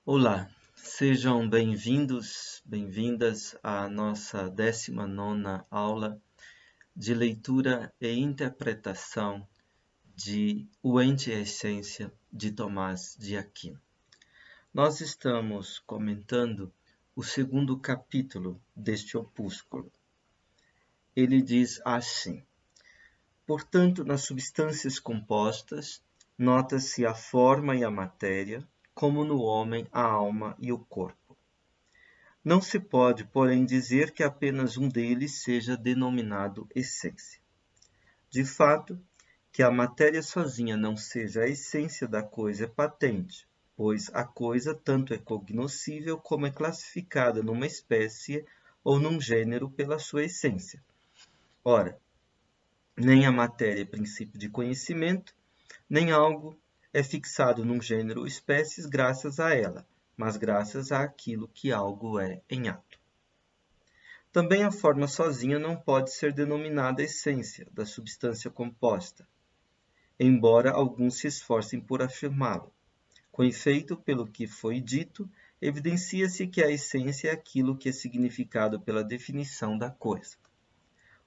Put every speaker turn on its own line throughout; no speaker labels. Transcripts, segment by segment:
Olá, sejam bem-vindos, bem-vindas à nossa 19ª aula de leitura e interpretação de O Ente e a Essência, de Tomás de Aquino. Nós estamos comentando o segundo capítulo deste opúsculo. Ele diz assim: portanto, nas substâncias compostas, nota-se a forma e a matéria, como no homem a alma e o corpo. Não se pode, porém, dizer que apenas um deles seja denominado essência. De fato, que a matéria sozinha não seja a essência da coisa é patente, pois a coisa tanto é cognoscível como é classificada numa espécie ou num gênero pela sua essência. Ora, nem a matéria é princípio de conhecimento, nem algo é fixado num gênero ou espécies graças a ela, mas graças àquilo que algo é em ato. Também a forma sozinha não pode ser denominada essência da substância composta, embora alguns se esforcem por afirmá-lo. Com efeito, pelo que foi dito, evidencia-se que a essência é aquilo que é significado pela definição da coisa.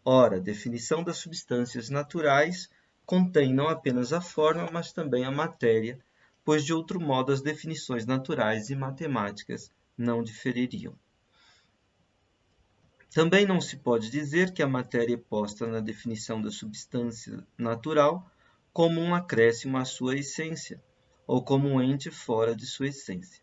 Ora, a definição das substâncias naturais contém não apenas a forma, mas também a matéria, pois de outro modo as definições naturais e matemáticas não difeririam. Também não se pode dizer que a matéria é posta na definição da substância natural como um acréscimo à sua essência, ou como um ente fora de sua essência,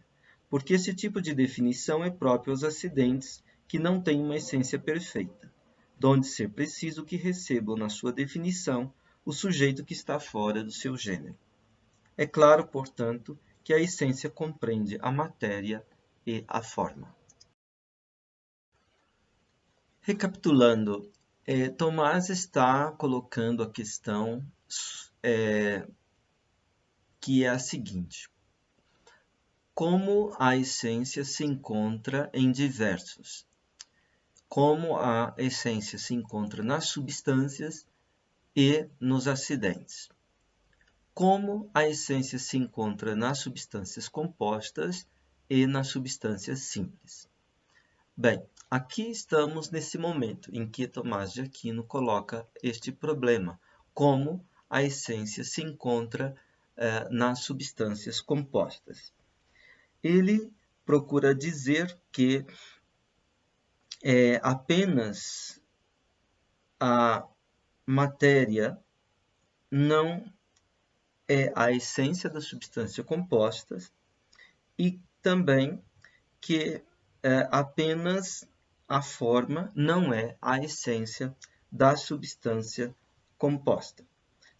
porque esse tipo de definição é próprio aos acidentes que não têm uma essência perfeita, donde ser preciso que recebam na sua definição o sujeito que está fora do seu gênero. É claro, portanto, que a essência compreende a matéria e a forma. Recapitulando, Tomás está colocando a questão que é a seguinte: como a essência se encontra em diversos, como a essência se encontra nas substâncias e nos acidentes, como a essência se encontra nas substâncias compostas e nas substâncias simples. Bem, aqui estamos nesse momento em que Tomás de Aquino coloca este problema, como a essência se encontra nas substâncias compostas. Ele procura dizer que apenas a matéria não é a essência da substância composta e também que apenas a forma não é a essência da substância composta.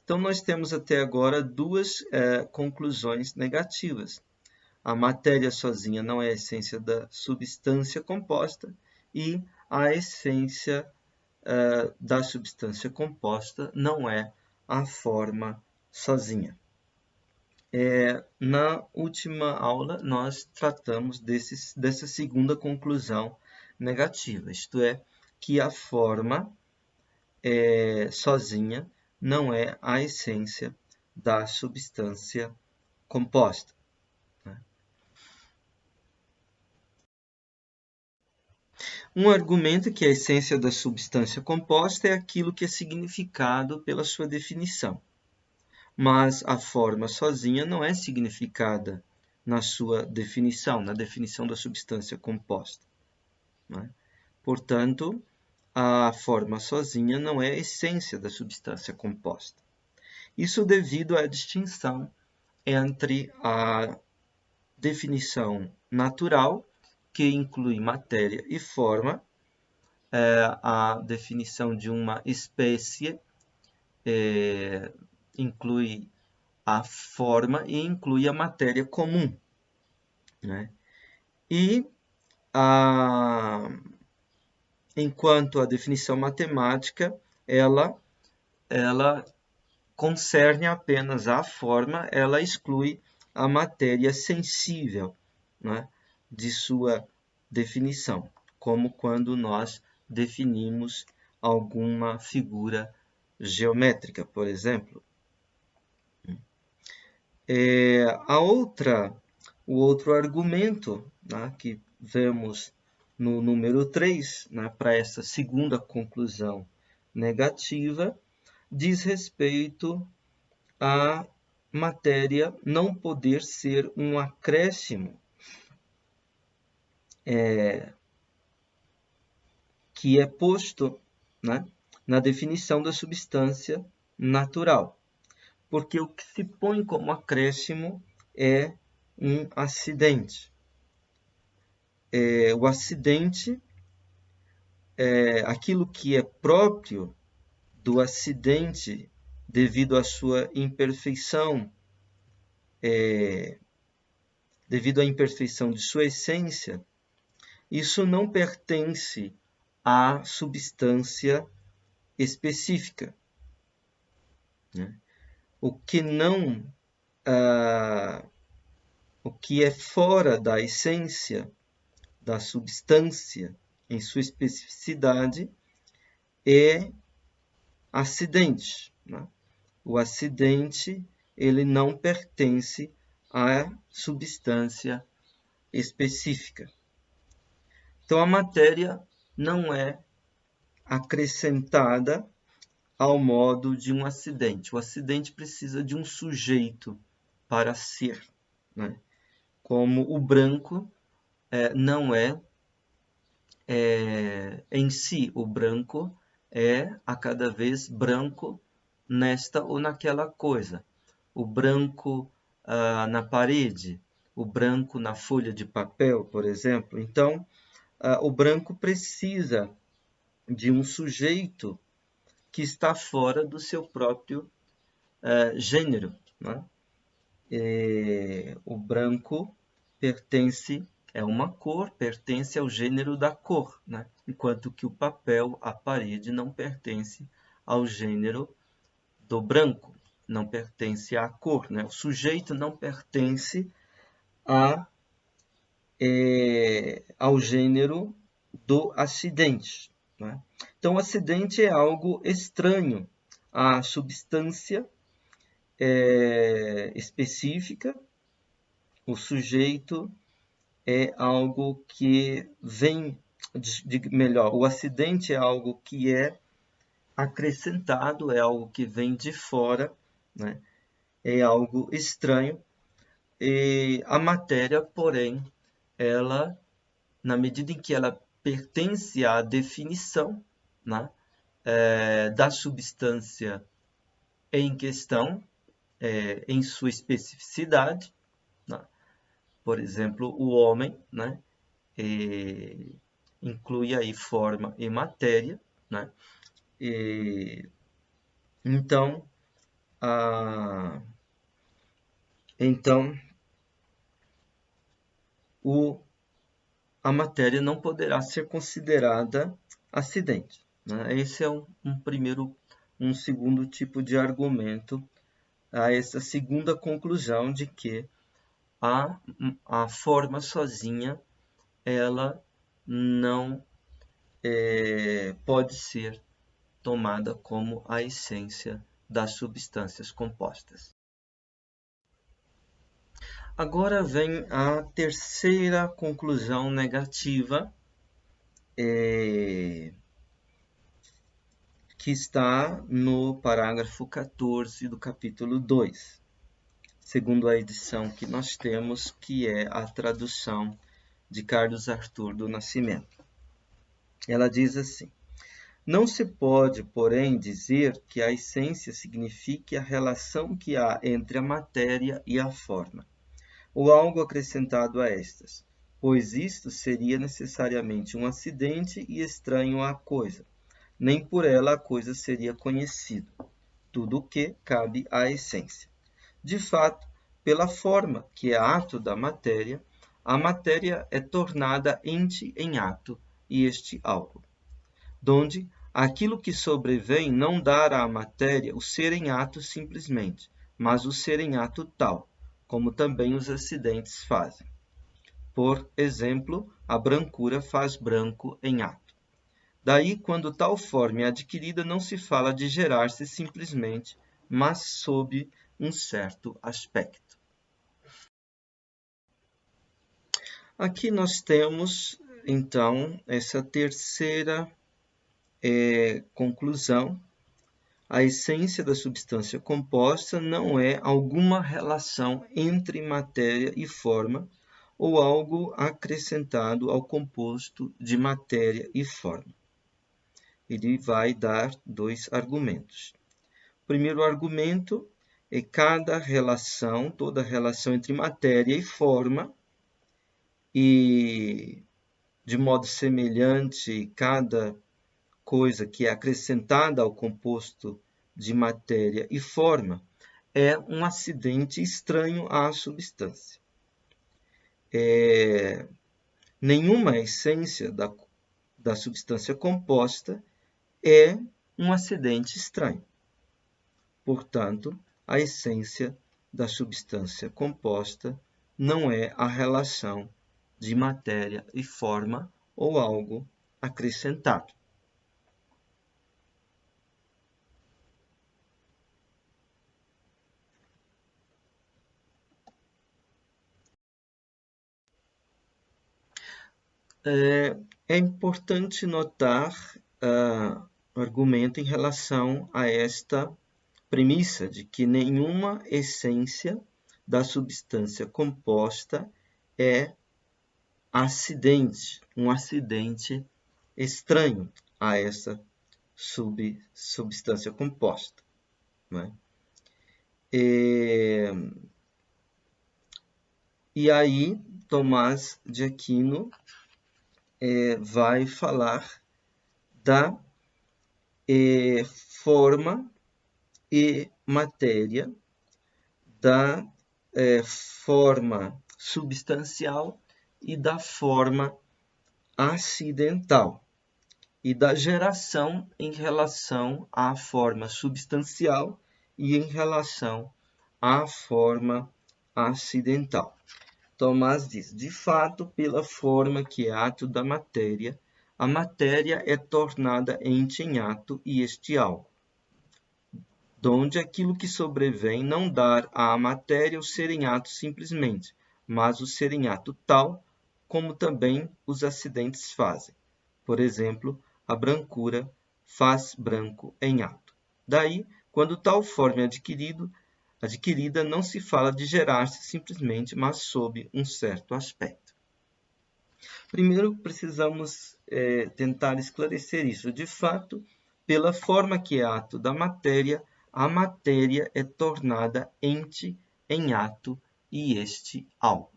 Então, nós temos até agora duas conclusões negativas. A matéria sozinha não é a essência da substância composta e a essência da substância composta não é a forma sozinha. Na última aula, nós tratamos dessa segunda conclusão negativa, isto é, que a forma sozinha não é a essência da substância composta. Um argumento que a essência da substância composta é aquilo que é significado pela sua definição, mas a forma sozinha não é significada na sua definição, na definição da substância composta. Né? Portanto, a forma sozinha não é a essência da substância composta. Isso devido à distinção entre a definição natural, que inclui matéria e forma, a definição de uma espécie inclui a forma e inclui a matéria comum. Né? E enquanto a definição matemática, ela concerne apenas a forma, ela exclui a matéria sensível, né, de sua definição, como quando nós definimos alguma figura geométrica, por exemplo. A outra O outro argumento, né, que vemos no número 3, né, para essa segunda conclusão negativa, diz respeito à matéria não poder ser um acréscimo que é posto, né, na definição da substância natural. Porque o que se põe como acréscimo é um acidente. O acidente é aquilo que é próprio do acidente devido à sua imperfeição, devido à imperfeição de sua essência. Isso não pertence à substância específica, né? O que não, o que é fora da essência da substância em sua especificidade é acidente, né? O acidente ele não pertence à substância específica. Então a matéria não é acrescentada ao modo de um acidente. O acidente precisa de um sujeito para ser, né? Como o branco não é em si, o branco é a cada vez branco nesta ou naquela coisa. O branco na parede, o branco na folha de papel, por exemplo. Então, o branco precisa de um sujeito que está fora do seu próprio gênero, né? O branco é uma cor, pertence ao gênero da cor, né? Enquanto que o papel, a parede, não pertence ao gênero do branco, não pertence à cor, né? O sujeito não pertence ao gênero do acidente, né? Então, o acidente é algo estranho à substância específica. O sujeito é algo que vem, melhor, o acidente é algo que é acrescentado, é algo que vem de fora, né? É algo estranho. E a matéria, porém, ela, na medida em que ela pertence à definição, né, da substância em questão, em sua especificidade, né? Por exemplo, o homem, né, inclui aí forma e matéria, né? Então, a matéria não poderá ser considerada acidente, né? Esse é um segundo tipo de argumento a essa segunda conclusão de que a forma sozinha ela não pode ser tomada como a essência das substâncias compostas. Agora vem a terceira conclusão negativa, que está no parágrafo 14 do capítulo 2, segundo a edição que nós temos, que é a tradução de Carlos Arthur do Nascimento. Ela diz assim: não se pode, porém, dizer que a essência signifique a relação que há entre a matéria e a forma, ou algo acrescentado a estas, pois isto seria necessariamente um acidente e estranho à coisa. Nem por ela a coisa seria conhecida, tudo o que cabe à essência. De fato, pela forma, que é ato da matéria, a matéria é tornada ente em ato, e este algo. Donde aquilo que sobrevém não dá à matéria o ser em ato simplesmente, mas o ser em ato tal, como também os acidentes fazem. Por exemplo, a brancura faz branco em ato. Daí, quando tal forma é adquirida, não se fala de gerar-se simplesmente, mas sob um certo aspecto. Aqui nós temos, então, essa terceira conclusão. A essência da substância composta não é alguma relação entre matéria e forma ou algo acrescentado ao composto de matéria e forma. Ele vai dar dois argumentos. O primeiro argumento é toda relação entre matéria e forma, e de modo semelhante, cada coisa que é acrescentada ao composto de matéria e forma é um acidente estranho à substância. Nenhuma essência da substância composta é um acidente estranho. Portanto, a essência da substância composta não é a relação de matéria e forma ou algo acrescentado. É importante notar o argumento em relação a esta premissa de que nenhuma essência da substância composta é um acidente estranho a essa substância composta. Né? E aí, Tomás de Aquino vai falar da forma e matéria, da forma substancial e da forma acidental, e da geração em relação à forma substancial e em relação à forma acidental. Tomás diz, de fato, pela forma que é ato da matéria, a matéria é tornada ente em ato e este algo, donde aquilo que sobrevém não dar à matéria o ser em ato simplesmente, mas o ser em ato tal como também os acidentes fazem. Por exemplo, a brancura faz branco em ato. Daí, quando tal forma é adquirida, não se fala de gerar-se simplesmente, mas sob um certo aspecto. Primeiro, precisamos tentar esclarecer isso. De fato, pela forma que é ato da matéria, a matéria é tornada ente em ato e este algo.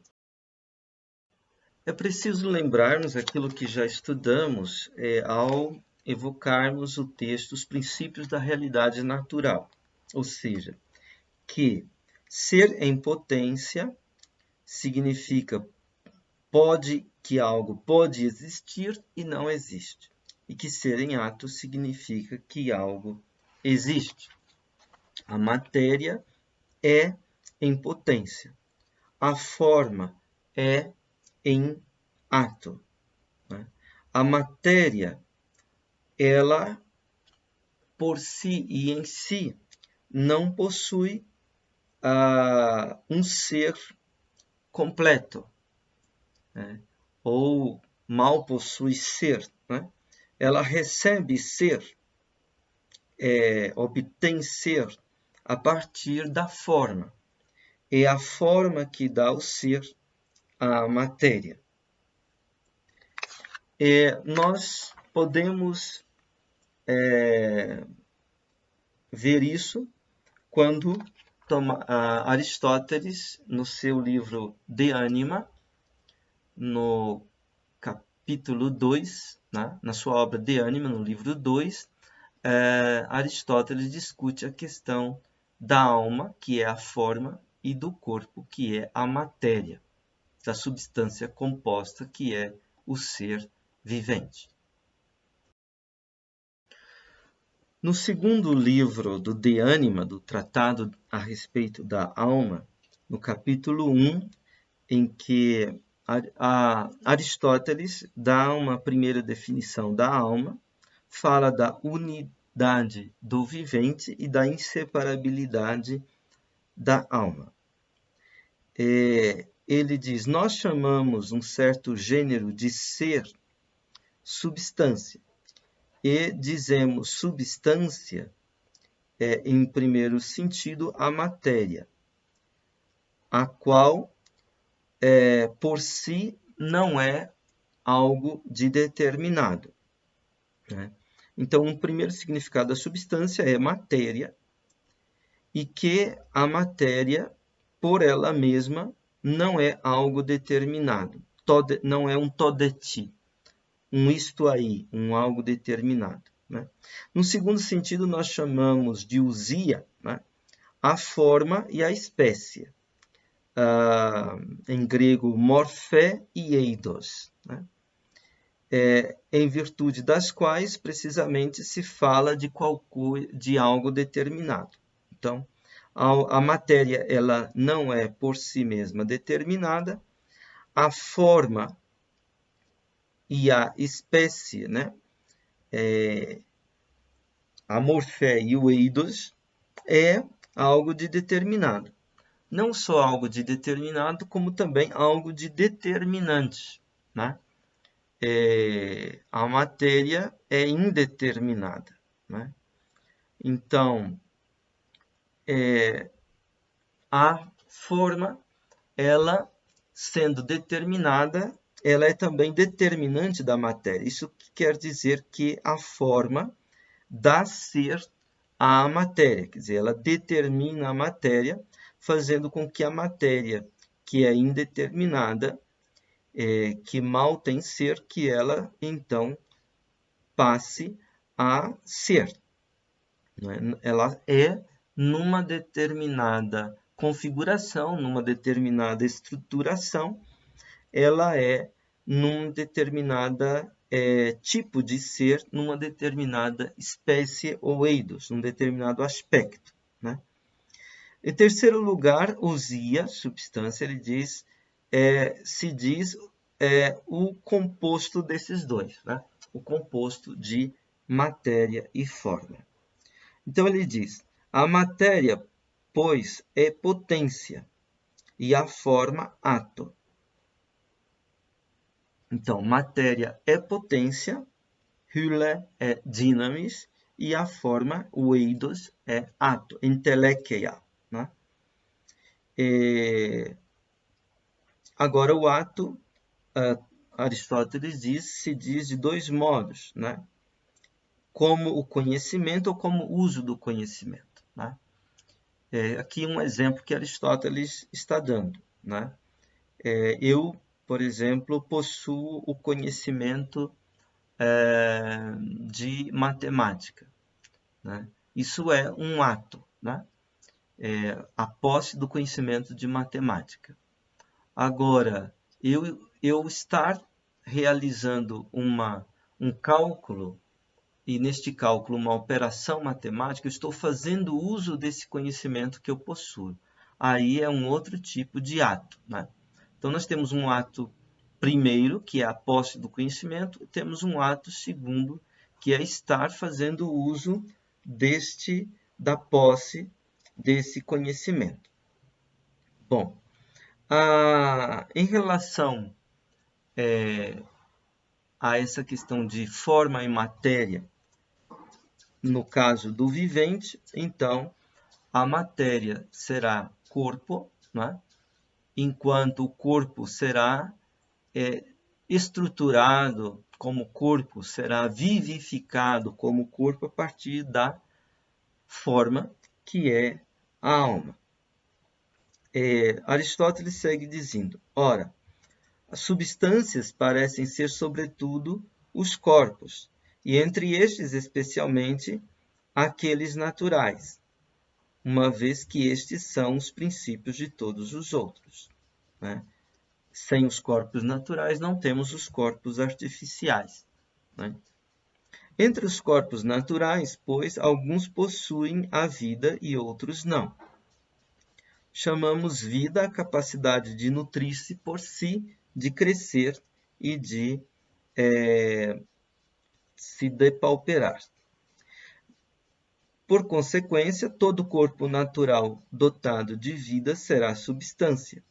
É preciso lembrarmos aquilo que já estudamos ao evocarmos o texto Os Princípios da Realidade Natural, ou seja, que ser em potência significa que algo pode existir e não existe, e que ser em ato significa que algo existe. A matéria é em potência, a forma é em ato. Né? A matéria, ela por si e em si, não possui um ser completo, né? Ou mal possui ser. Né? Ela recebe ser, obtém ser a partir da forma. É a forma que dá o ser à matéria. Nós podemos ver isso quando Aristóteles, no seu livro De Anima, no capítulo 2, né, na sua obra De Anima, no livro 2, Aristóteles discute a questão da alma, que é a forma, e do corpo, que é a matéria, da substância composta, que é o ser vivente. No segundo livro do De Anima, do Tratado a respeito da alma, no capítulo 1, em que Aristóteles dá uma primeira definição da alma, fala da unidade do vivente e da inseparabilidade da alma. ele diz, nós chamamos um certo gênero de ser substância. E dizemos substância, em primeiro sentido, a matéria, a qual, por si, não é algo de determinado, né? Então, um primeiro significado da substância é matéria, e que a matéria, por ela mesma, não é algo determinado, não é um todeti, um isto aí, um algo determinado, né? No segundo sentido, nós chamamos de ousia, né, a forma e a espécie. Em grego, morphé e eidos, né? Em virtude das quais, precisamente, se fala de algo determinado. Então, a matéria ela não é por si mesma determinada, a forma e a espécie, né? A morfé e o eidos é algo de determinado. Não só algo de determinado, como também algo de determinante, né? A matéria é indeterminada, né? Então, a forma, ela sendo determinada, ela é também determinante da matéria. Isso quer dizer que a forma dá ser à matéria, quer dizer, ela determina a matéria, fazendo com que a matéria, que é indeterminada, que mal tem ser, que ela, então, passe a ser. Ela é numa determinada configuração, numa determinada estruturação, ela é num determinado tipo de ser, numa determinada espécie ou eidos, num determinado aspecto, né? Em terceiro lugar, ousia, substância, ele diz, se diz o composto desses dois, né? O composto de matéria e forma. Então ele diz, a matéria, pois, é potência, e a forma, ato. Então, matéria é potência, hyle é dynamis, e a forma, o eidos, é ato, entelecheia, né? Agora, o ato, Aristóteles se diz de dois modos, né? Como o conhecimento ou como o uso do conhecimento, né? Aqui um exemplo que Aristóteles está dando, né? Eu, por exemplo, possuo o conhecimento de matemática, né? Isso é um ato, né? A posse do conhecimento de matemática. Agora, eu estar realizando um cálculo, e neste cálculo uma operação matemática, eu estou fazendo uso desse conhecimento que eu possuo. Aí é um outro tipo de ato, né? Então, nós temos um ato primeiro, que é a posse do conhecimento, e temos um ato segundo, que é estar fazendo uso da posse desse conhecimento. Bom, em relação a essa questão de forma e matéria, no caso do vivente, então, a matéria será corpo, né? Enquanto o corpo será estruturado como corpo, será vivificado como corpo a partir da forma que é a alma. Aristóteles segue dizendo, ora, as substâncias parecem ser sobretudo os corpos, e entre estes especialmente aqueles naturais, uma vez que estes são os princípios de todos os outros, né? Sem os corpos naturais, não temos os corpos artificiais, né? Entre os corpos naturais, pois, alguns possuem a vida e outros não. Chamamos vida a capacidade de nutrir-se por si, de crescer e de se depauperar. Por consequência, todo corpo natural dotado de vida será substância.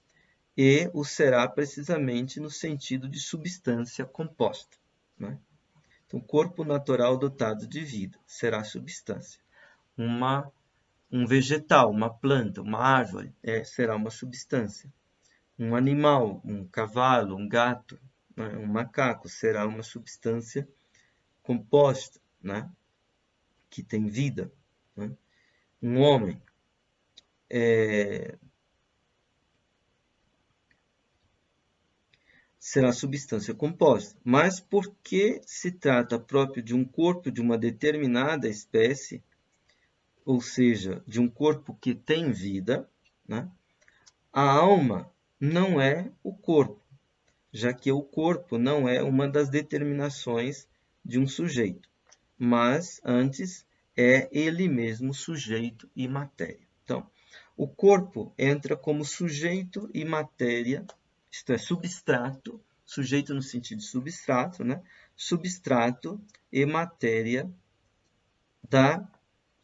e o será precisamente no sentido de substância composta, né? Então, corpo natural dotado de vida será substância. Um vegetal, uma planta, uma árvore, será uma substância. Um animal, um cavalo, um gato, né? Um macaco, será uma substância composta, né? Que tem vida, né? Um homem será substância composta, mas porque se trata próprio de um corpo de uma determinada espécie, ou seja, de um corpo que tem vida, né? A alma não é o corpo, já que o corpo não é uma das determinações de um sujeito, mas antes é ele mesmo sujeito e matéria. Então, o corpo entra como sujeito e matéria, isto é, substrato, sujeito no sentido de substrato, né? Substrato e matéria da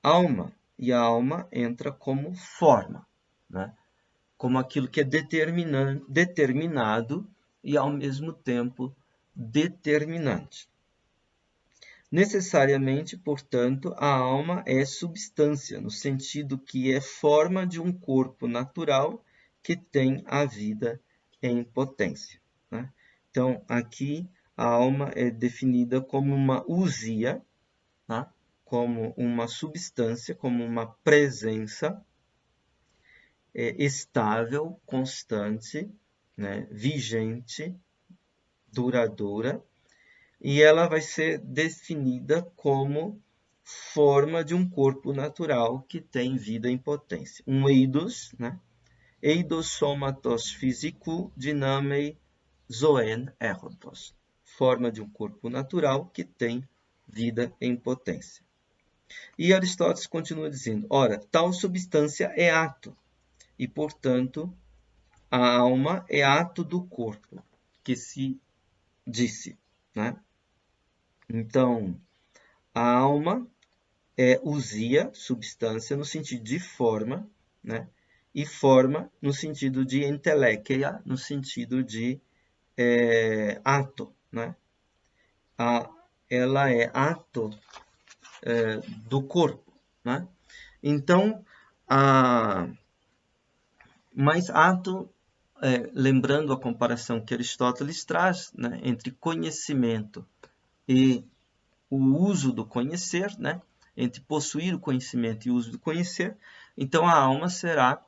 alma. E a alma entra como forma, né? Como aquilo que é determinado e, ao mesmo tempo, determinante. Necessariamente, portanto, a alma é substância, no sentido que é forma de um corpo natural que tem a vida em potência, né? Então, aqui a alma é definida como uma ousia, né? Como uma substância, como uma presença estável, constante, né? Vigente, duradoura, e ela vai ser definida como forma de um corpo natural que tem vida em potência. Um eidos, né? Eidos somatos physicou dynamei zoen erotos. Forma de um corpo natural que tem vida em potência. E Aristóteles continua dizendo, ora, tal substância é ato, e, portanto, a alma é ato do corpo, que se disse, né? Então, a alma é ousia, substância, no sentido de forma, né? E forma no sentido de entelequia, no sentido de ato, né? Ela é ato do corpo, né? Então, mas ato, lembrando a comparação que Aristóteles traz, né, entre conhecimento e o uso do conhecer, né? Entre possuir o conhecimento e o uso do conhecer, então a alma será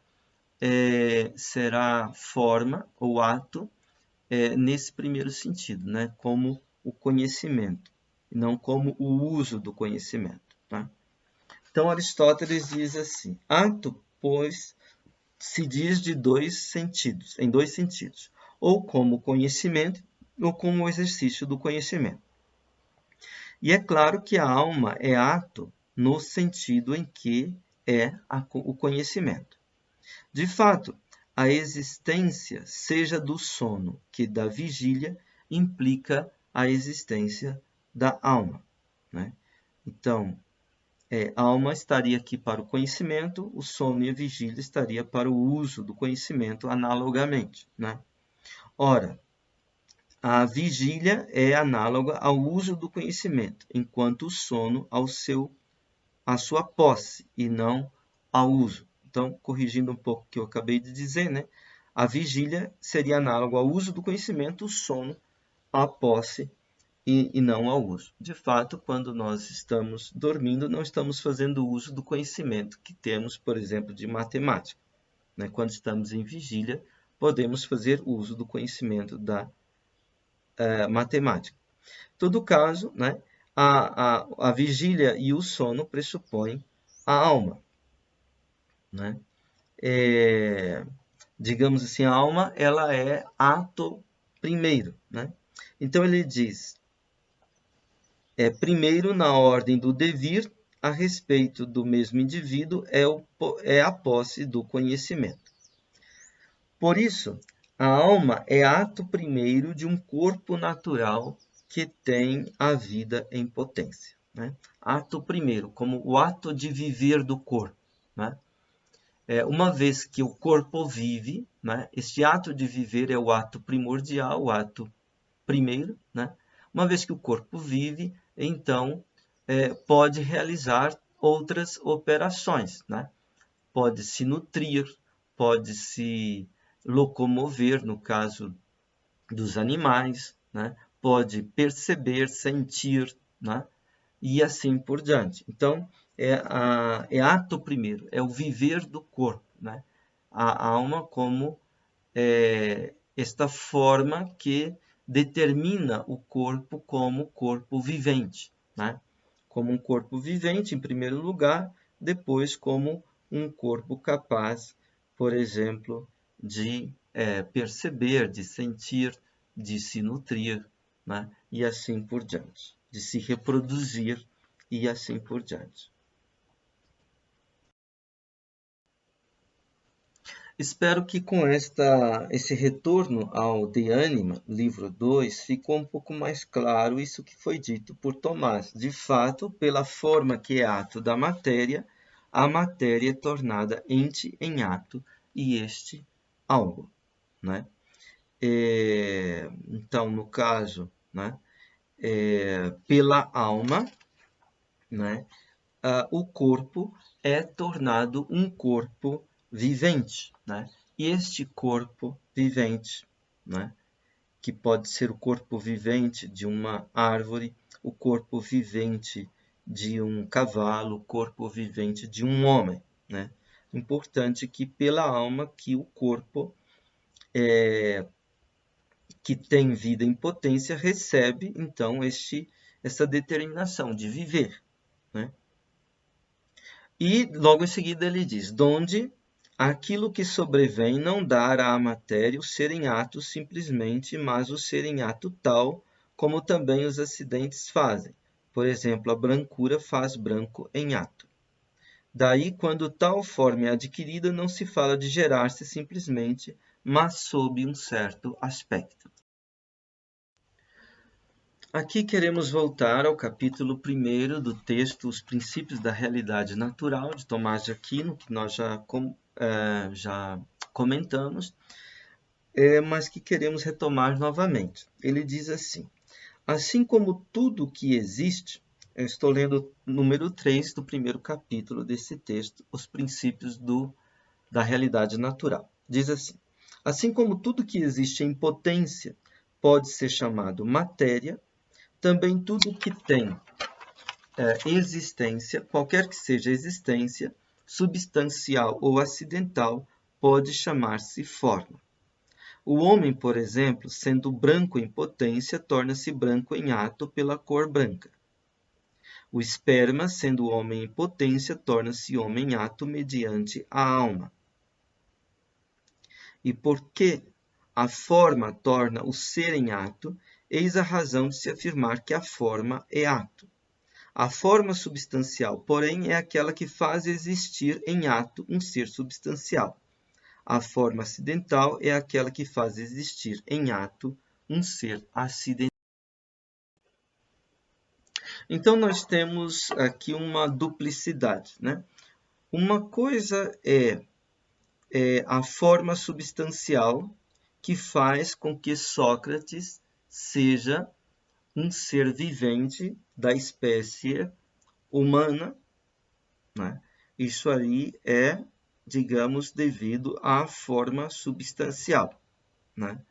forma ou ato nesse primeiro sentido, né? Como o conhecimento, não como o uso do conhecimento, tá? Então Aristóteles diz assim: ato, pois, se diz de em dois sentidos, ou como conhecimento ou como o exercício do conhecimento. E é claro que a alma é ato no sentido em que é o conhecimento. De fato, a existência, seja do sono que da vigília, implica a existência da alma, né? Então, a alma estaria aqui para o conhecimento, o sono e a vigília estaria para o uso do conhecimento analogamente, né? Ora, a vigília é análoga ao uso do conhecimento, enquanto o sono à sua posse e não ao uso. Então, corrigindo um pouco o que eu acabei de dizer, né? A vigília seria análoga ao uso do conhecimento, o sono à posse e não ao uso. De fato, quando nós estamos dormindo, não estamos fazendo uso do conhecimento que temos, por exemplo, de matemática, né? Quando estamos em vigília, podemos fazer uso do conhecimento da matemática. Em todo caso, né, a vigília e o sono pressupõem a alma, né? Digamos assim, a alma ela é ato primeiro, né? Então ele diz, primeiro na ordem do devir, a respeito do mesmo indivíduo, é a posse do conhecimento. Por isso, a alma é ato primeiro de um corpo natural que tem a vida em potência, né? Ato primeiro, como o ato de viver do corpo, né? Uma vez que o corpo vive, né? Este ato de viver é o ato primordial, o ato primeiro, né? Uma vez que o corpo vive, então pode realizar outras operações, né? Pode se nutrir, pode se locomover, no caso dos animais, né? Pode perceber, sentir, né? E assim por diante. Então, é ato primeiro, é o viver do corpo, né? A alma como esta forma que determina o corpo como corpo vivente, né? Como um corpo vivente, em primeiro lugar, depois como um corpo capaz, por exemplo, de perceber, de sentir, de se nutrir, né? E assim por diante, de se reproduzir e assim por diante. Espero que com esse retorno ao De Anima, livro 2, ficou um pouco mais claro isso que foi dito por Tomás. De fato, pela forma que é ato da matéria, a matéria é tornada ente em ato e este algo, né? Então, no caso, né, pela alma, né, o corpo é tornado um corpo vivente, né? E este corpo vivente, né, que pode ser o corpo vivente de uma árvore, o corpo vivente de um cavalo, o corpo vivente de um homem, né? Importante que pela alma que o corpo que tem vida em potência recebe então essa determinação de viver, né? E logo em seguida ele diz: donde aquilo que sobrevém não dá à matéria o ser em ato simplesmente, mas o ser em ato tal, como também os acidentes fazem. Por exemplo, a brancura faz branco em ato. Daí, quando tal forma é adquirida, não se fala de gerar-se simplesmente, mas sob um certo aspecto. Aqui queremos voltar ao capítulo 1 do texto Os Princípios da Realidade Natural, de Tomás de Aquino, que nós já comentamos, mas que queremos retomar novamente. Ele diz assim: assim como tudo que existe, eu estou lendo o número 3 do primeiro capítulo desse texto, Os Princípios da Realidade Natural. Diz assim como tudo que existe em potência pode ser chamado matéria, também tudo que tem existência, qualquer que seja a existência, substancial ou acidental, pode chamar-se forma. O homem, por exemplo, sendo branco em potência, torna-se branco em ato pela cor branca. O esperma, sendo homem em potência, torna-se homem em ato mediante a alma. E porque a forma torna o ser em ato, eis a razão de se afirmar que a forma é ato. A forma substancial, porém, é aquela que faz existir em ato um ser substancial. A forma acidental é aquela que faz existir em ato um ser acidental. Então, nós temos aqui uma duplicidade, né? Uma coisa é a forma substancial que faz com que Sócrates seja um ser vivente da espécie humana, né? Isso aí é, digamos, devido à forma substancial, né?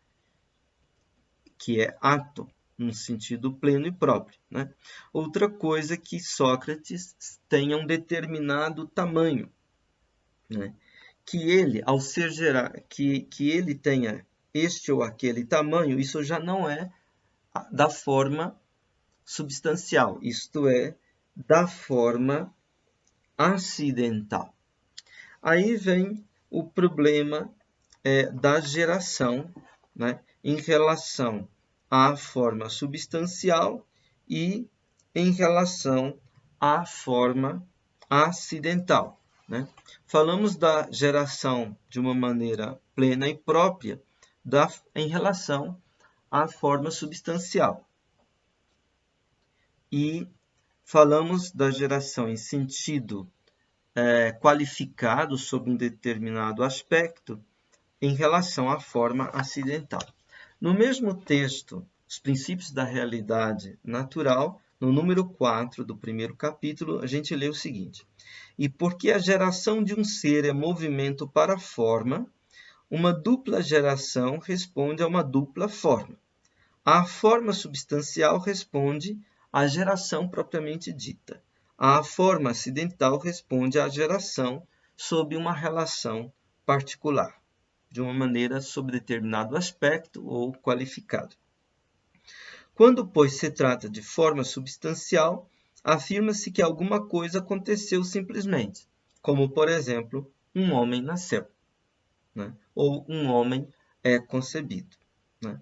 Que é ato, num sentido pleno e próprio, né? Outra coisa é que Sócrates tenha um determinado tamanho, né? Que ele, ao ser que ele tenha este ou aquele tamanho, isso já não é da forma substancial, isto é, da forma acidental. Aí vem o problema da geração, né, em relação à forma substancial e em relação à forma acidental, né? Falamos da geração de uma maneira plena e própria em relação à forma substancial. E falamos da geração em sentido qualificado sobre um determinado aspecto em relação à forma acidental. No mesmo texto, Os Princípios da Realidade Natural, no número 4 do primeiro capítulo, a gente lê o seguinte: e porque a geração de um ser é movimento para a forma, uma dupla geração responde a uma dupla forma. A forma substancial responde à geração propriamente dita. A forma acidental responde à geração sob uma relação particular, de uma maneira sob determinado aspecto ou qualificado. Quando, pois, se trata de forma substancial, afirma-se que alguma coisa aconteceu simplesmente, como, por exemplo, um homem nasceu, né? Ou um homem é concebido, né?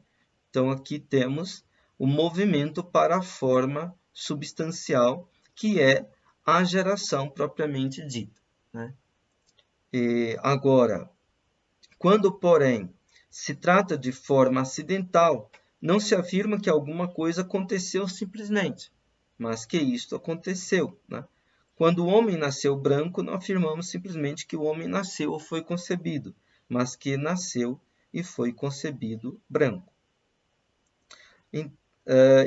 Então, aqui temos o movimento para a forma substancial, que é a geração propriamente dita, né? E agora, quando, porém, se trata de forma acidental, não se afirma que alguma coisa aconteceu simplesmente, mas que isto aconteceu, né? Quando o homem nasceu branco, não afirmamos simplesmente que o homem nasceu ou foi concebido, mas que nasceu e foi concebido branco.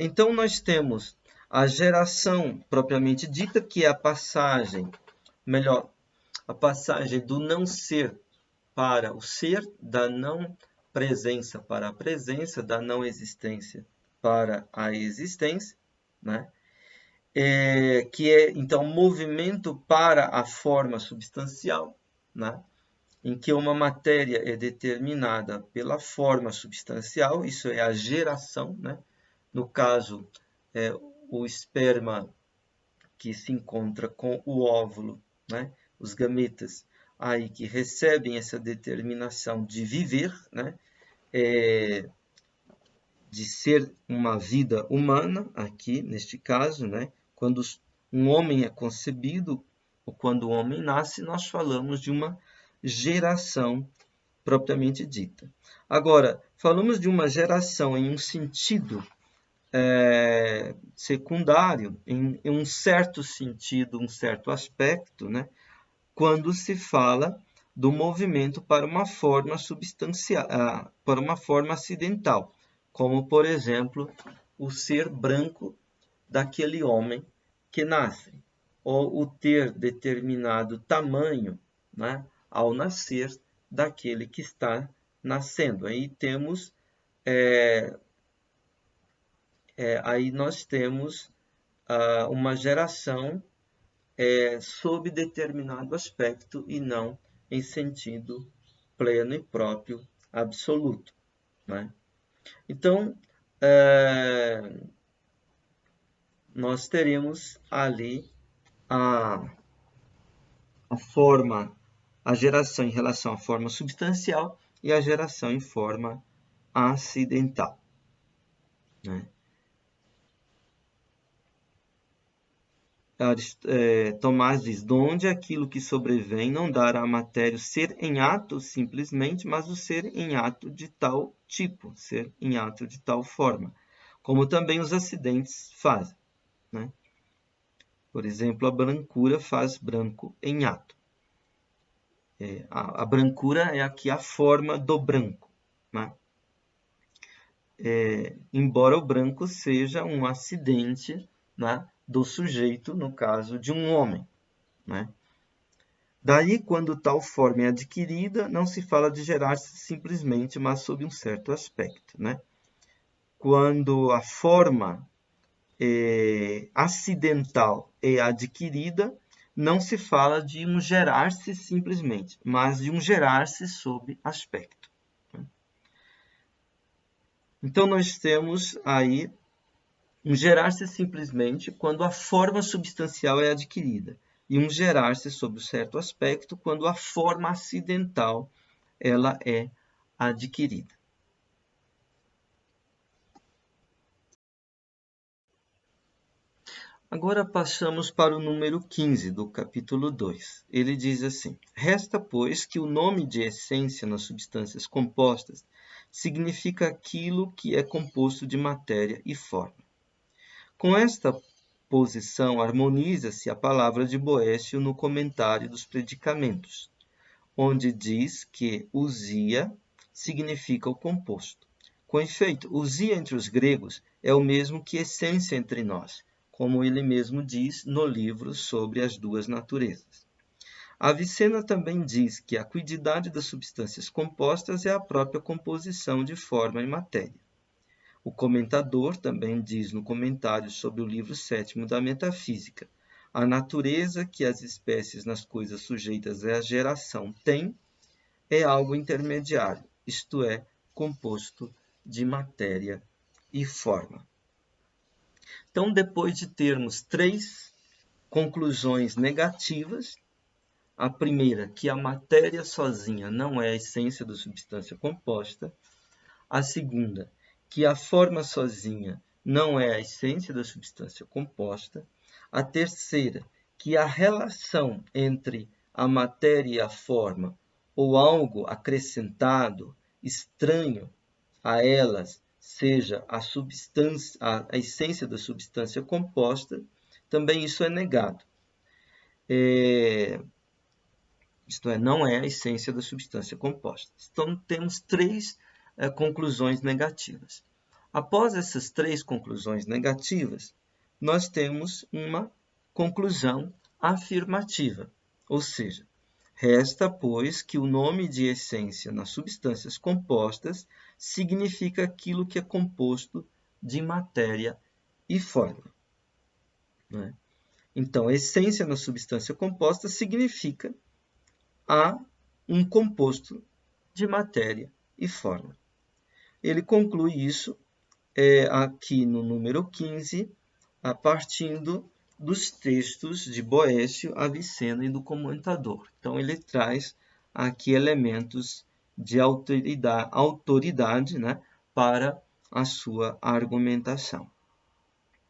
Então, nós temos a geração propriamente dita, que é a passagem do não ser para o ser, da não presença para a presença, da não existência para a existência, né? Que é, então, movimento para a forma substancial, né? Em que uma matéria é determinada pela forma substancial, isso é a geração, né? No caso, o esperma que se encontra com o óvulo, né? Os gametas aí que recebem essa determinação de viver, né? De ser uma vida humana, aqui neste caso, né? Quando um homem é concebido, ou quando o homem nasce, nós falamos de uma geração propriamente dita. Agora, falamos de uma geração em um sentido secundário, em um certo sentido, um certo aspecto, né? Quando se fala do movimento para uma forma substancial, para uma forma acidental, como, por exemplo, o ser branco daquele homem que nasce, ou o ter determinado tamanho, né, ao nascer daquele que está nascendo. Aí nós temos uma geração sob determinado aspecto e não em sentido pleno e próprio absoluto, né? Então, nós teremos ali a forma, a geração em relação à forma substancial e a geração em forma acidental, né? Tomás diz: donde aquilo que sobrevém não dará à matéria o ser em ato simplesmente, mas o ser em ato de tal tipo, ser em ato de tal forma, como também os acidentes fazem, né? Por exemplo, a brancura faz branco em ato. A brancura é aqui a forma do branco, né? Embora o branco seja um acidente, né, do sujeito, no caso de um homem, né? Daí, quando tal forma é adquirida, não se fala de gerar-se simplesmente, mas sob um certo aspecto, né? Quando a forma acidental é adquirida, não se fala de um gerar-se simplesmente, mas de um gerar-se sob aspecto. Então, nós temos aí um gerar-se simplesmente quando a forma substancial é adquirida, e um gerar-se sob um certo aspecto quando a forma acidental ela é adquirida. Agora passamos para o número 15 do capítulo 2. Ele diz assim: resta, pois, que o nome de essência nas substâncias compostas significa aquilo que é composto de matéria e forma. Com esta posição harmoniza-se a palavra de Boécio no comentário dos predicamentos, onde diz que usia significa o composto. Com efeito, usia entre os gregos é o mesmo que essência entre nós, como ele mesmo diz no livro sobre as duas naturezas. Avicena também diz que a quiddidade das substâncias compostas é a própria composição de forma e matéria. O comentador também diz no comentário sobre o livro 7º da Metafísica: a natureza que as espécies nas coisas sujeitas à geração têm é algo intermediário, isto é, composto de matéria e forma. Então, depois de termos 3 conclusões negativas, a primeira, que a matéria sozinha não é a essência da substância composta. A segunda, que a forma sozinha não é a essência da substância composta. A terceira, que a relação entre a matéria e a forma, ou algo acrescentado, estranho a elas, seja a substância, a essência da substância composta, também isso é negado. Isto é, não é a essência da substância composta. Então, temos 3 conclusões negativas. Após essas 3 conclusões negativas, nós temos uma conclusão afirmativa, ou seja, resta, pois, que o nome de essência nas substâncias compostas significa aquilo que é composto de matéria e forma. Né? Então, essência na substância composta significa a um composto de matéria e forma. Ele conclui isso aqui no número 15, partindo dos textos de Boécio, Avicena e do comentador. Então, ele traz aqui elementos de autoridade, né, para a sua argumentação.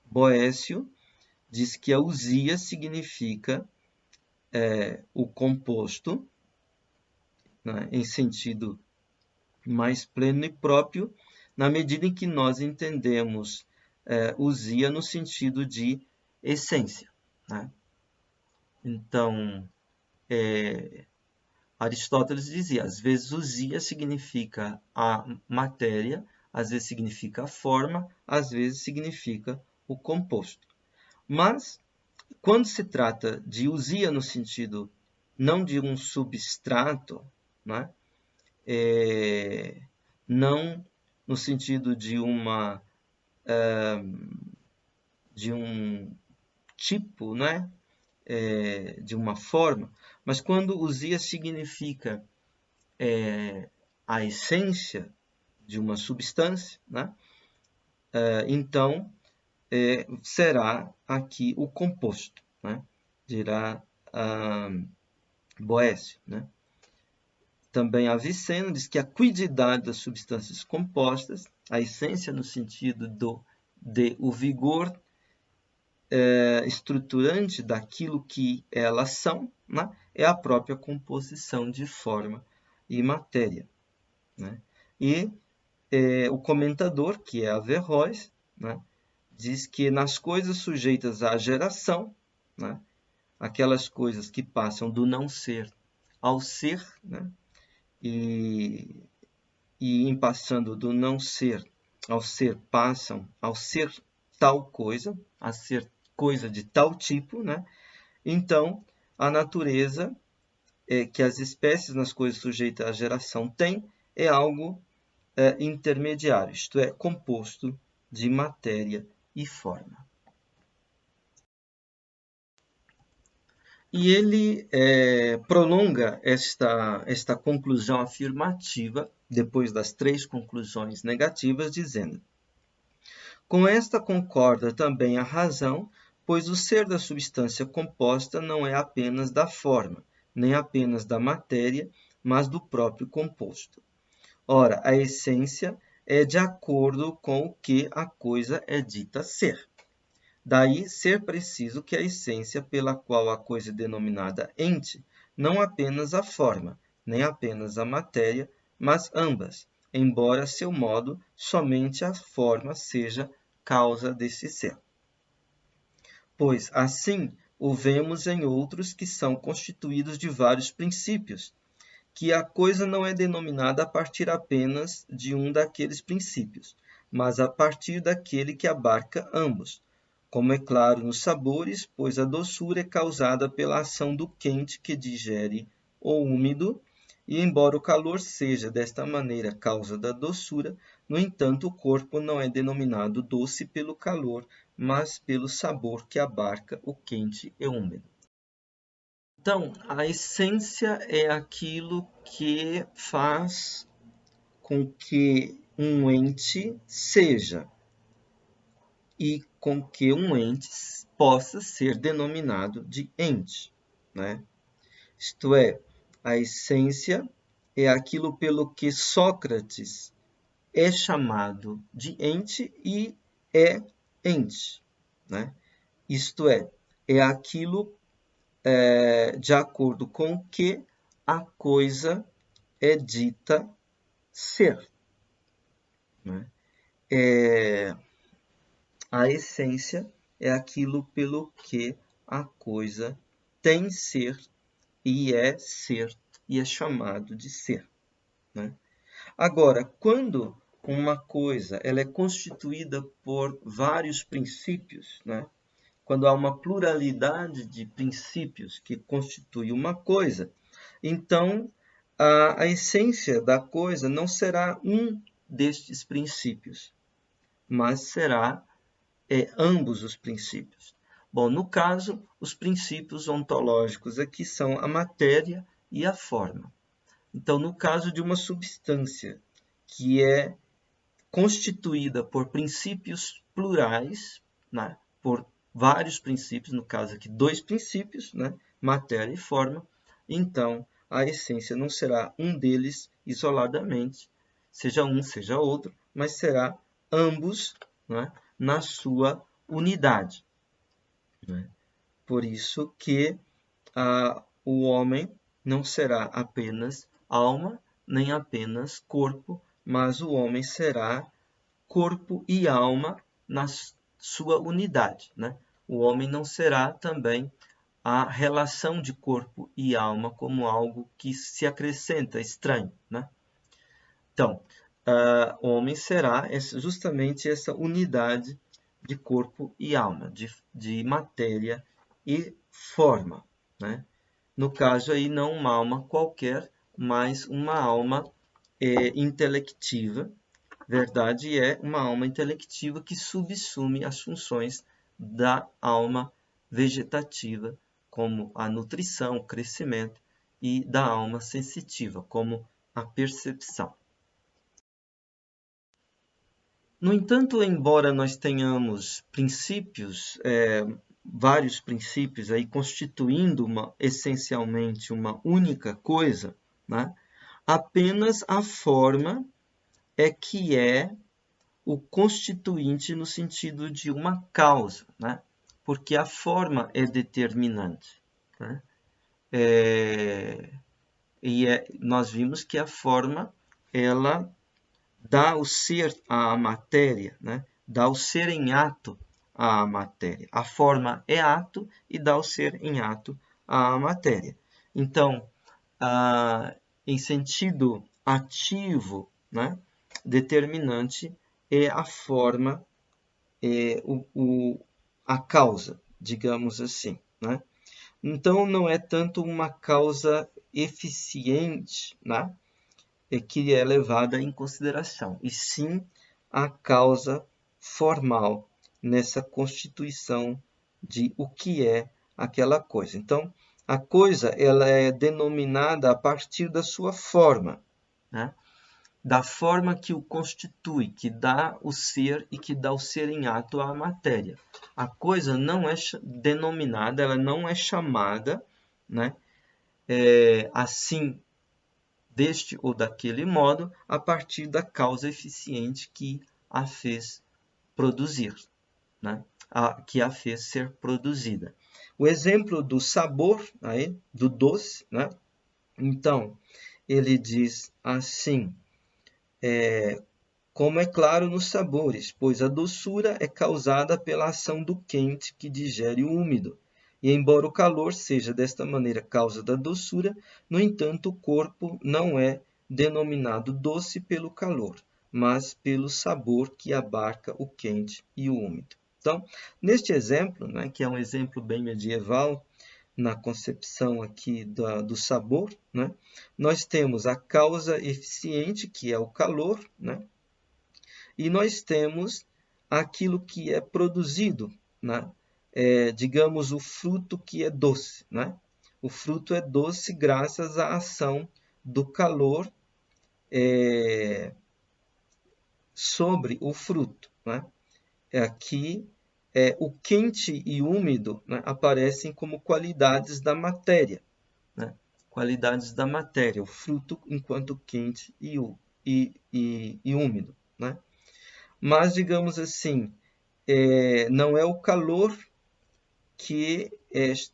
Boécio diz que a ousia significa o composto, né, em sentido mais pleno e próprio, na medida em que nós entendemos ousia no sentido de essência. Né? Então, Aristóteles dizia, às vezes ousia significa a matéria, às vezes significa a forma, às vezes significa o composto. Mas, quando se trata de ousia no sentido não de um substrato, né? Não no sentido de um tipo, né? De uma forma, mas quando ousia significa a essência de uma substância, né? Então será aqui o composto, né? Dirá Boécio, né? Também Avicena diz que a quiddidade das substâncias compostas, a essência no sentido de o vigor estruturante daquilo que elas são, né, é a própria composição de forma e matéria. Né? E o comentador, que é Averroes, né, diz que nas coisas sujeitas à geração, né, aquelas coisas que passam do não ser ao ser, né, e em passando do não ser ao ser, passam ao ser tal coisa, a ser coisa de tal tipo, né? Então, a natureza que as espécies nas coisas sujeitas à geração têm é algo intermediário, isto é, composto de matéria e forma. E ele prolonga esta conclusão afirmativa, depois das 3 conclusões negativas, dizendo: com esta concorda também a razão, pois o ser da substância composta não é apenas da forma, nem apenas da matéria, mas do próprio composto. Ora, a essência é de acordo com o que a coisa é dita ser. Daí ser preciso que a essência pela qual a coisa é denominada ente, não apenas a forma, nem apenas a matéria, mas ambas, embora a seu modo somente a forma seja causa desse ser. Pois assim o vemos em outros que são constituídos de vários princípios, que a coisa não é denominada a partir apenas de um daqueles princípios, mas a partir daquele que abarca ambos, como é claro nos sabores, pois a doçura é causada pela ação do quente que digere o úmido, e embora o calor seja desta maneira causa da doçura, no entanto o corpo não é denominado doce pelo calor, mas pelo sabor que abarca o quente e úmido. Então, a essência é aquilo que faz com que um ente seja e com que um ente possa ser denominado de ente, né? Isto é, a essência é aquilo pelo que Sócrates é chamado de ente e é ente, né? Isto é aquilo de acordo com o que a coisa é dita ser, né? A essência é aquilo pelo que a coisa tem ser e é chamado de ser, né? Agora, quando uma coisa ela é constituída por vários princípios, né? Quando há uma pluralidade de princípios que constitui uma coisa, então a essência da coisa não será um destes princípios, mas será ambos os princípios. Bom, no caso, os princípios ontológicos aqui são a matéria e a forma. Então, no caso de uma substância que é constituída por princípios plurais, né, por vários princípios, no caso aqui 2 princípios, né, matéria e forma, então a essência não será um deles isoladamente, seja um, seja outro, mas será ambos, né, na sua unidade, né? Por isso que o homem não será apenas alma, nem apenas corpo, mas o homem será corpo e alma na sua unidade, né? O homem não será também a relação de corpo e alma como algo que se acrescenta, estranho, né? Então, o homem será justamente essa unidade de corpo e alma, de matéria e forma, né? No caso aí, não uma alma qualquer, mas uma alma intelectiva. Verdade é uma alma intelectiva que subsume as funções da alma vegetativa, como a nutrição, o crescimento, e da alma sensitiva, como a percepção. No entanto, embora nós tenhamos princípios, vários princípios aí constituindo essencialmente uma única coisa, né? Apenas a forma é que é o constituinte no sentido de uma causa, né? Porque a forma é determinante, né? Nós vimos que a forma ela dá o ser à matéria, né? Dá o ser em ato à matéria. A forma é ato e dá o ser em ato à matéria. Então, em sentido ativo, né? Determinante é a forma, a causa, digamos assim, né? Então, não é tanto uma causa eficiente, né? Que é levada em consideração, e sim a causa formal nessa constituição de o que é aquela coisa. Então, a coisa ela é denominada a partir da sua forma, né? Da forma que o constitui, que dá o ser e que dá o ser em ato à matéria. A coisa não é denominada, ela não é chamada, né? Assim, deste ou daquele modo, a partir da causa eficiente que a fez produzir, né? Que a fez ser produzida. O exemplo do sabor, aí, do doce, né? Então, ele diz assim, como é claro nos sabores, pois a doçura é causada pela ação do quente que digere o úmido, E embora o calor seja desta maneira causa da doçura, no entanto, o corpo não é denominado doce pelo calor, mas pelo sabor que abarca o quente e o úmido. Então, neste exemplo, né, que é um exemplo bem medieval, na concepção aqui do sabor, né, nós temos a causa eficiente, que é o calor, né, e nós temos aquilo que é produzido, né, digamos, o fruto que é doce. Né? O fruto é doce graças à ação do calor sobre o fruto. Né? Aqui, o quente e úmido, né, aparecem como qualidades da matéria. Né? Qualidades da matéria, o fruto enquanto quente e úmido. Né? Mas, digamos assim, não é o calor que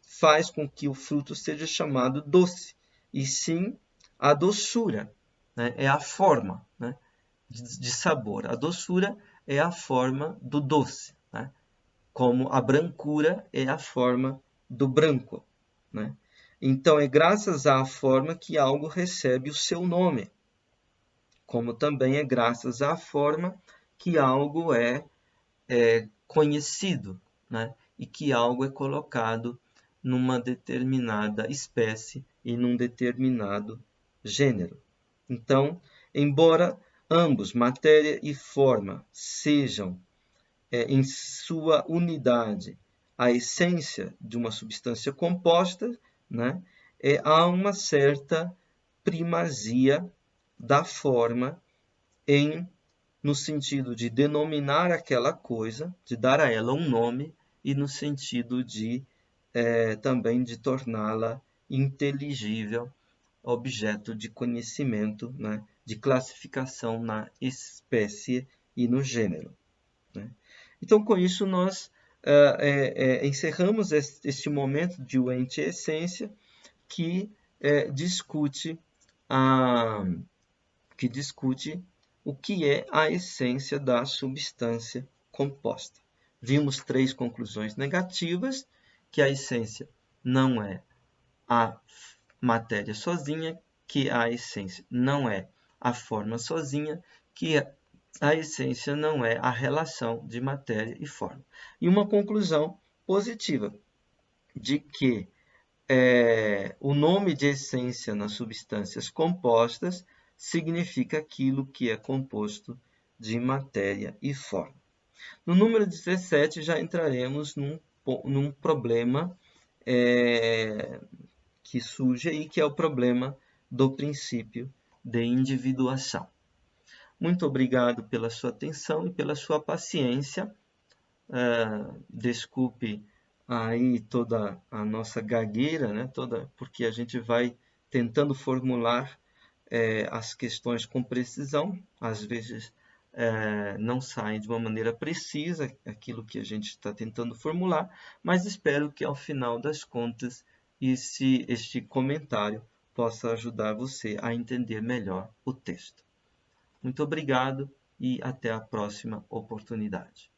faz com que o fruto seja chamado doce, e sim a doçura, né? É a forma, né, de sabor. A doçura é a forma do doce, né? Como a brancura é a forma do branco. Né? Então, é graças à forma que algo recebe o seu nome, como também é graças à forma que algo é conhecido, né? E que algo é colocado numa determinada espécie e num determinado gênero. Então, embora ambos, matéria e forma, sejam em sua unidade a essência de uma substância composta, né, há uma certa primazia da forma no sentido de denominar aquela coisa, de dar a ela um nome, e no sentido de também de torná-la inteligível, objeto de conhecimento, né, de classificação na espécie e no gênero. Né? Então, com isso, nós encerramos este momento de O Ente e Essência, que discute o que é a essência da substância composta. Vimos 3 conclusões negativas, que a essência não é a matéria sozinha, que a essência não é a forma sozinha, que a essência não é a relação de matéria e forma. E uma conclusão positiva, de que o nome de essência nas substâncias compostas significa aquilo que é composto de matéria e forma. No número 17 já entraremos num problema que surge aí, que é o problema do princípio de individuação. Muito obrigado pela sua atenção e pela sua paciência. Desculpe aí toda a nossa gagueira, né? Porque a gente vai tentando formular as questões com precisão. Às vezes não sai de uma maneira precisa aquilo que a gente está tentando formular, mas espero que ao final das contas este comentário possa ajudar você a entender melhor o texto. Muito obrigado e até a próxima oportunidade.